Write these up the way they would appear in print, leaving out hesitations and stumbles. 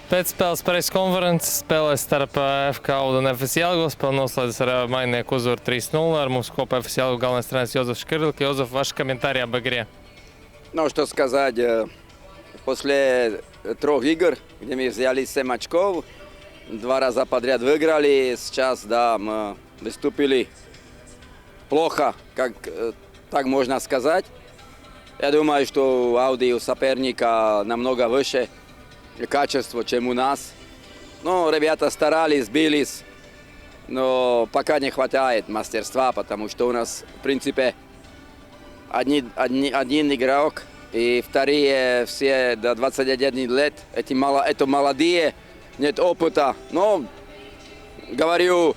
Pēcspēles Preses konferences spēlē starp FK Auda un FS Jelgava. Spēle noslēdzas ar mainnieku uzvaru 3-0. Ar mums kopā FS Jelgava главный тренер Йозеф Шкирлик. Йозеф, ваши комментарии об игре? Ну, что сказать, после 3 игр, где мы взяли 7 очков, 2 раза подряд выиграли, сейчас, да, мы выступили плохо, как так можно сказать. Я думаю, что у Ауди у соперника намного выше качество, чем у нас. Ну, ребята старались, бились, но пока не хватает мастерства, потому что у нас, в принципе, один игрок, и вторые все до 21 лет, это молодые, нет опыта. Но, говорю,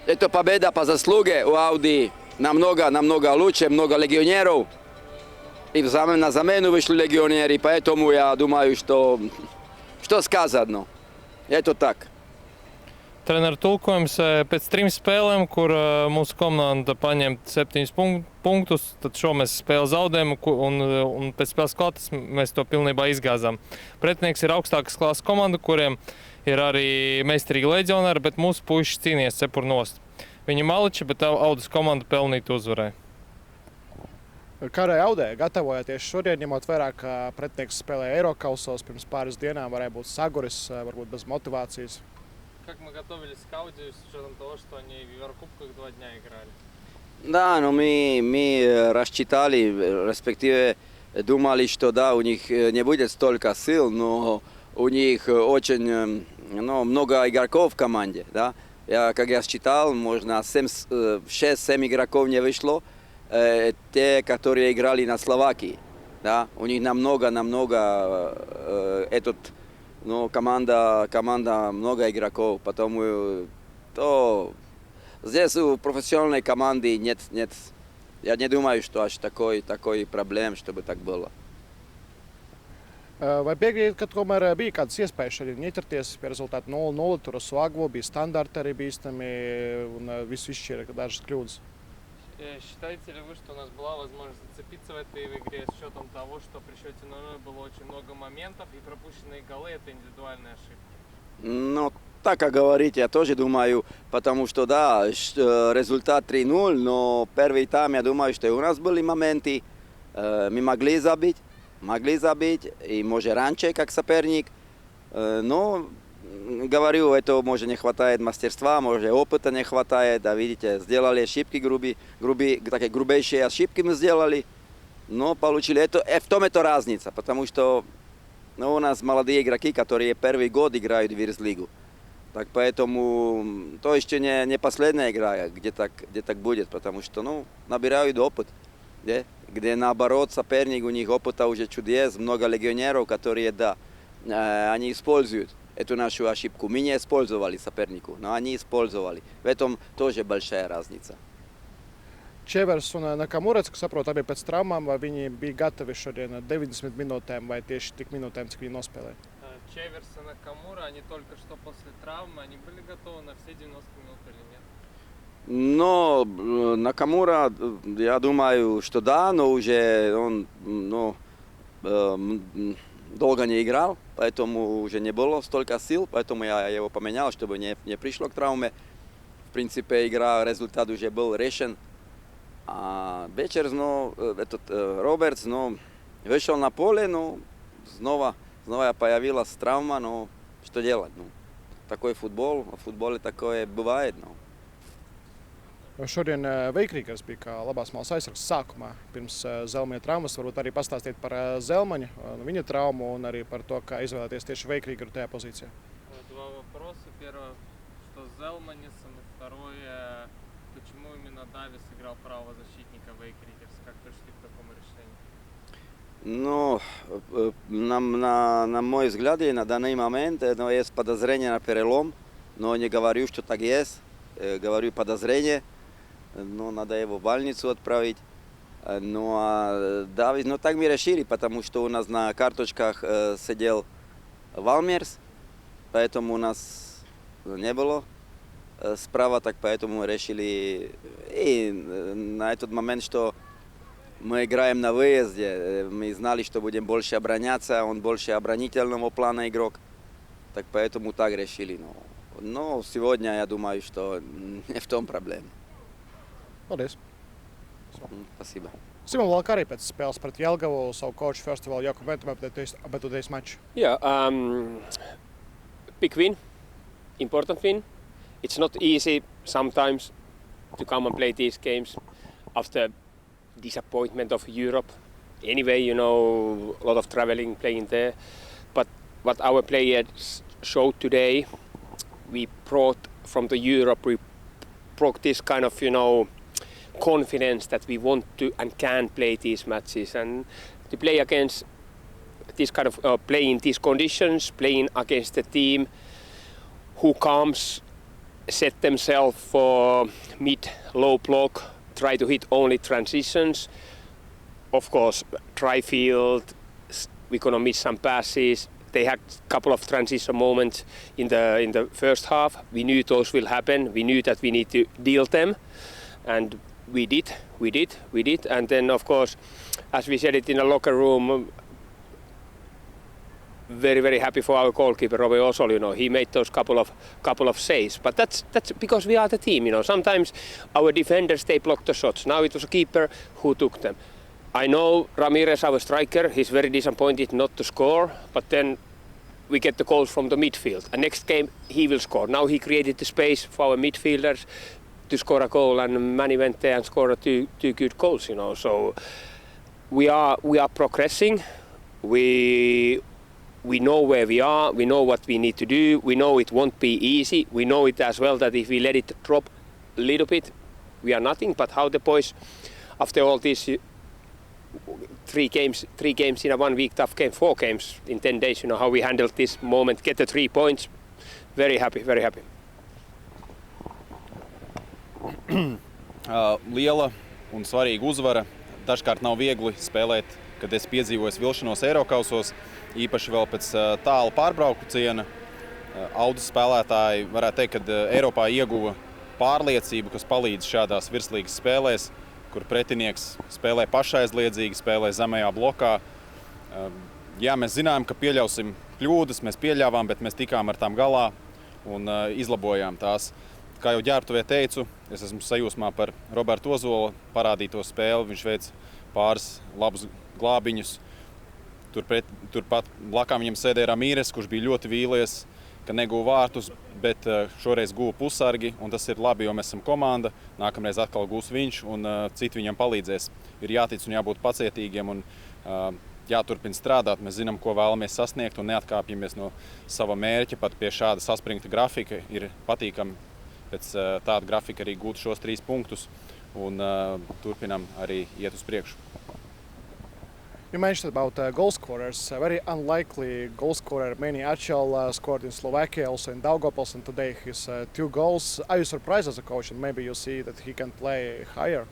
это победа по заслуге у Ауди намного лучше, много легионеров. И на замену вышли легионеры, поэтому я думаю, что сказать, nu? Это так. Treneru tulkojums pēc 3 spēlēm, kur mūsu komanda paņēma 7 punktus, tad šo mēs spēli zaudējām un pēc spēles klātes mēs to pilnībā izgāzām. Pretinieks ir augstākas klases komanda, kuriem ir arī meistarīgi leģionāri, bet mūsu puiši cīnījās cepur nost. Viņi maliči, bet Audas komanda pelnītu uzvarēja. Kārai Audai gatavojoties šodien, ņemot vērā, ka pretinieks spēlēja Eirokausos pirms pāris dienām, varēja būt saguris, varbūt без мотивации? Как мы готовились к Ауде с учетом того, что они в Еврокубках 2 дня играли? Да, но мы рассчитали, респективе думали, что да, у них не будет столько сил, но у них очень много игроков в команде. Да? Как я считал, можно 6-7 игроков не вышло. Те, которые играли на Словакии, да, у них намного команда много игроков, потому то здесь у профессиональной команды нет, я не думаю, что аж такой проблем, чтобы так было. Vai piekrīt, ka tomēr bija kādas iespējas arī ņetrties pie rezultātu 0-0, tur uz Agvo bija standarti arī bīstami un visu izšķīra dažas kļūdas? Считаете ли вы, что у нас была возможность зацепиться в этой игре с учетом того, что при счете 0-0 было очень много моментов и пропущенные голы – это индивидуальные ошибки? Ну, так как говорите, я тоже думаю, потому что да, результат 3-0, но первый тайм, я думаю, что и у нас были моменты, мы могли забить, и может раньше, как соперник, но говорю, это может не хватает мастерства, может опыта не хватает, да, видите, сделали ошибки такие грубейшие ошибки мы сделали, но получили это, в том это разница, потому что у нас молодые игроки, которые первый год играют в Вирс-лигу, так поэтому то еще не последняя игра, где так будет, потому что набирают опыт, где наоборот соперник, у них опыта уже чудес, много легионеров, которые, да, они используют эту нашу ошибку. Мы не использовали сопернику, но они использовали. В этом тоже большая разница. Čevers un Nakamurets, kas saprot, abi pēc traumām, vai viņi bija gatavi šodien 90 minūtēm vai tieši tik minūtēm, cik viņi nospēlēja? Čevers и Накамура, они только что после травмы, они были готовы на все 90 минут или нет? Но Накамура, я думаю, что да, но уже он долго не играл, поэтому уже не было столько сил, поэтому я его поменял, чтобы не пришло к травме. В принципе, результат уже был решен. А Бечерс, Робертс, вышел на поле, снова появилась травма, но что делать? Такой футбол, в футболе такое бывает. Šodien Veikrīgers bija kā labās malas aizsargs sākumā pirms Zelmaņa traumas. Varbūt arī pastāstīt par Zelmaņu, viņa traumu un arī par to, kā izvēlēties tieši Veikrīgeru tajā pozīcijā. Два вопроса. Первое, что с Zelmaņisом, и второе, почему именно Давис играл правого защитника Вейкригерс? Как пришли к такому решению? На мой взгляд, на данный момент есть подозрение на перелом, но не говорю, что так есть. Говорю подозрение. Надо его в больницу отправить. Давид, так мы решили, потому что у нас на карточках сидел Валмерс, поэтому у нас не было справа, так поэтому мы решили и на этот момент, что мы играем на выезде, мы знали, что будем больше обороняться, он больше оборонительного плана игрок. Так поэтому так решили. Но сегодня я думаю, что не в том проблема. Paldies! Спасибо. Simon Valka arī pēc spēles pret Jelgavu savu coach first of all your comment about today's match. Yeah, big win, important win. It's not easy sometimes to come and play these games after disappointment of Europe. Anyway, you know, a lot of traveling, playing there. But what our players showed today, we brought from the Europe, we brought this kind of, you know, confidence that we want to and can play these matches, and to play against this kind of playing these conditions, playing against a team who comes, set themselves for mid-low block, try to hit only transitions. Of course, dry field, we're gonna miss some passes. They had a couple of transition moments in the first half. We knew those will happen. We knew that we need to deal them, and we did. And then, of course, as we said it in the locker room, very, very happy for our goalkeeper, Robbie Osol. You know, he made those couple of saves. But that's because we are the team. You know, sometimes our defenders, they block the shots. Now it was a keeper who took them. I know Ramirez, our striker, he's very disappointed not to score. But then we get the goals from the midfield. And next game he will score. Now he created the space for our midfielders to score a goal, and Manny went there and scored two good goals, you know. So we are progressing. We know where we are. We know what we need to do. We know it won't be easy. We know it as well that if we let it drop a little bit, we are nothing. But how the boys, after all these three games in a 1 week, tough game, 4 games in 10 days, you know, how we handled this moment, get the 3 points. Very happy, very happy. Liela un svarīga uzvara. Dažkārt nav viegli spēlēt, kad es piedzīvoju vilšanos Eirokausos, īpaši vēl pēc tāla pārbrauciena. Auda spēlētāji varētu teikt, ka Eiropā ieguva pārliecību, kas palīdz šādās virslīgas spēlēs, kur pretinieks spēlē pašaizliedzīgi, spēlē zemajā blokā. Jā, mēs zinājām, ka pieļausim kļūdas, mēs pieļāvām, bet mēs tikām ar tām galā un izlabojām tās. Kā jau ģērbtuvē teicu, es esmu sajūsmā par Robertu Ozola parādīto spēli. Viņš veic pāris labus glābiņus. Turpat blakām viņam sēdēja Ramirez, kurš bija ļoti vīlies, ka neguva vārtus, bet šoreiz guva pusargi. Un tas ir labi, jo mēs esam komanda. Nākamreiz atkal gūs viņš un citi viņam palīdzēs. Ir jātic un jābūt pacietīgiem un jāturpina strādāt. Mēs zinām, ko vēlamies sasniegt un neatkāpjamies no sava mērķa. Pat pie šāda saspringta grafika ir patīkami pēc tāda grafika arī gūt šos 3 punktus un turpinām arī iet uz priekšu. You mentioned about goal scorers. A very unlikely goal scorer, Manny Achel, scored in Slovakia, also in Daugavpils, and today his 2 goals. Are you surprised as a coach, and maybe you see that he can play higher?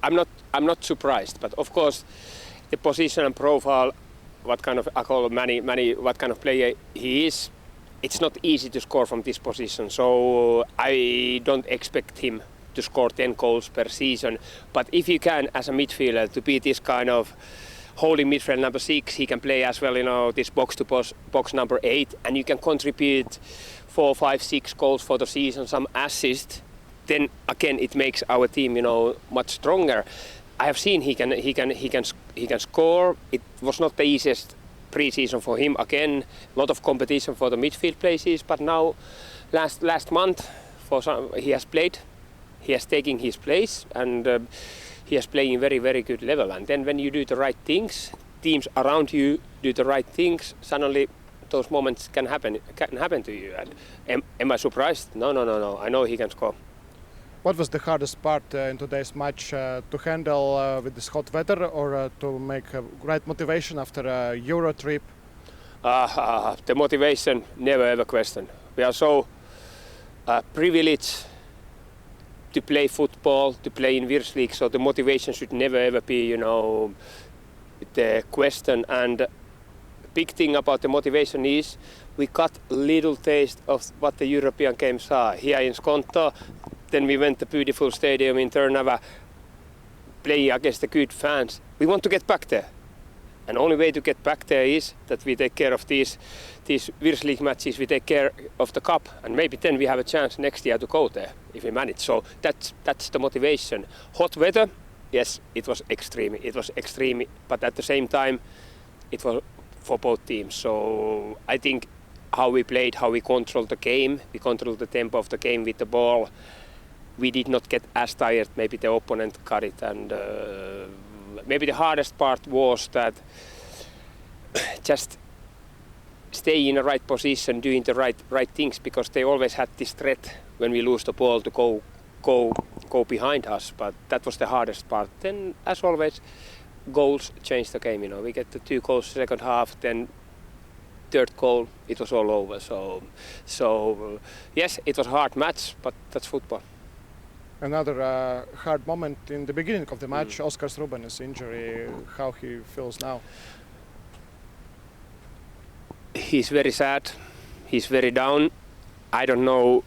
I'm not surprised, but of course the position and profile, what kind of I call Manny, what kind of player he is. It's not easy to score from this position, so I don't expect him to score 10 goals per season. But if you can, as a midfielder, to be this kind of holding midfield number 6, he can play as well, you know, this box number 8, and you can contribute 4, 5, 6 goals for the season, some assists. Then again, it makes our team, you know, much stronger. I have seen he can score. It was not the easiest pre-season for him. Again, a lot of competition for the midfield places, but now last month he has played, he has taken his place, and he is playing very, very good level. And then when you do the right things, teams around you do the right things, suddenly those moments can happen to you. And am I surprised? No. I know he can score. What was the hardest part in today's match, to handle with this hot weather, or to make right motivation after a Euro trip? The motivation, never ever question. We are so privileged to play football, to play in Virs League, so the motivation should never ever be, you know, the question. And big thing about the motivation is we got a little taste of what the European games are here in Skonto. Then we went to the beautiful stadium in Turnava, playing against the good fans. We want to get back there. And the only way to get back there is that we take care of these Virs League matches, we take care of the cup, and maybe then we have a chance next year to go there if we manage. So that's the motivation. Hot weather, yes, it was extreme, but at the same time, it was for both teams. So I think how we played, how we controlled the game, we controlled the tempo of the game with the ball. We did not get as tired, maybe the opponent got it, and maybe the hardest part was that just stay in the right position, doing the right things, because they always had this threat when we lose the ball to go behind us. But that was the hardest part. Then, as always, goals change the game. We get the 2 goals second half, then third goal, it was all over. So yes, it was a hard match, but that's football. Another hard moment in the beginning of the match, Oskar Strubenis injury, how he feels now? He's very sad, he's very down. I don't know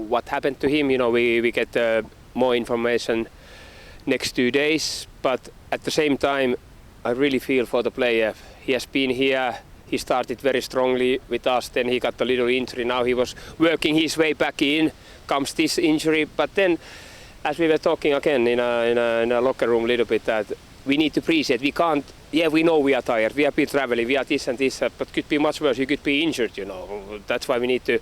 what happened to him. We get more information next 2 days, but at the same time, I really feel for the player. He has been here. He started very strongly with us, then he got a little injury. Now he was working his way back in, comes this injury. But then, as we were talking again in a locker room a little bit, that we need to appreciate. We can't, we know we are tired, we have been traveling, we are this and this, but could be much worse, you could be injured, That's why we need to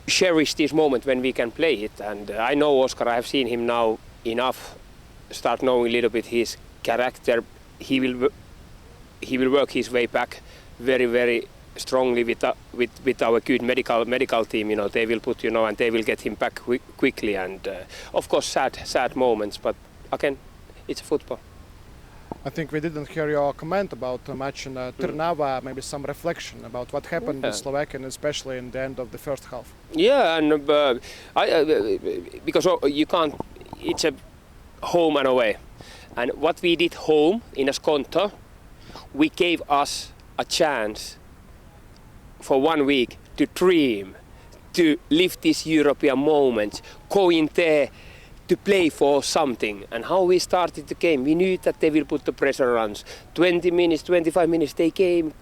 cherish this moment when we can play it. And I know Oskar, I have seen him now enough, start knowing a little bit his character. He will work his way back very, very strongly with our good medical team. They will put, and they will get him back quickly. And of course, sad moments. But again, it's football. I think we didn't hear your comment about the match in Trnava. Maybe some reflection about what happened in Slovakia, and especially in the end of the first half. Yeah, and because you can't. It's a home and away, and what we did home in Asconto, we gave us a chance for 1 week to dream, to live these European moments, go in there to play for something. And how we started the game, we knew that they will put the pressure runs. 20 minutes, 25 minutes, they came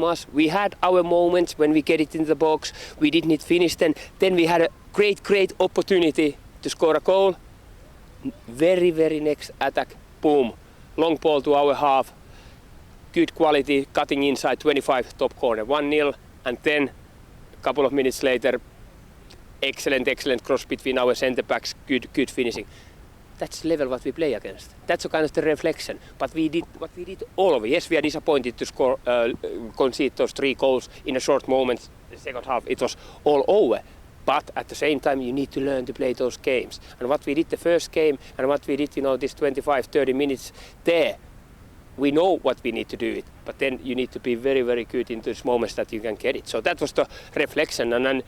us. We had our moments when we get it in the box. We didn't finish then. Then we had a great opportunity to score a goal. Very, very next attack, boom, long ball to our half. Good quality, cutting inside 25, top corner, 1-0, and then a couple of minutes later, excellent cross between our centre backs, good finishing. That's the level what we play against. That's a kind of the reflection. But we did what we did all of it. Yes, we are disappointed to concede those 3 goals in a short moment. The second half, it was all over. But at the same time, you need to learn to play those games. And what we did the first game, and what we did, this 25-30 minutes there, we know what we need to do it, but then you need to be very, very good in those moments that you can get it. So that was the reflection, and then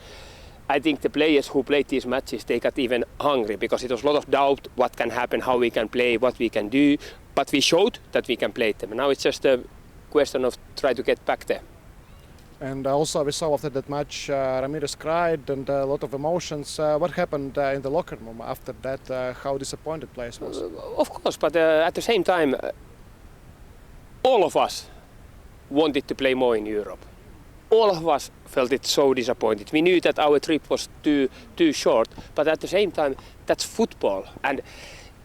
I think the players who played these matches, they got even hungry, because it was a lot of doubt what can happen, how we can play, what we can do, but we showed that we can play them. And now it's just a question of try to get back there. And also we saw after that match, Ramirez cried and a lot of emotions. What happened in the locker room after that? How disappointed players was? Of course, but at the same time, all of us wanted to play more in Europe. All of us felt it so disappointed. We knew that our trip was too short, but at the same time, that's football. And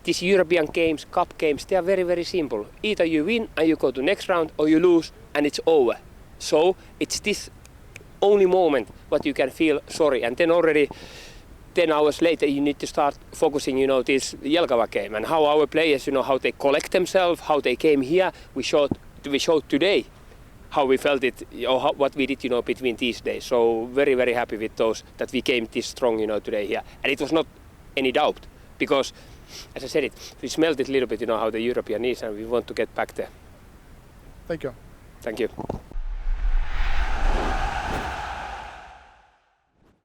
these European games, cup games, they are very, very simple. Either you win and you go to next round, or you lose and it's over. So it's this only moment what you can feel sorry. And then already 10 hours later, you need to start focusing, this Jelgava game and how our players, how they collect themselves, how they came here. We showed today how we felt it, what we did, between these days. So very, very happy with those, that we came this strong, today here. And it was not any doubt, because, as I said we smelled it a little bit, how the European is, and we want to get back there. Thank you. Thank you.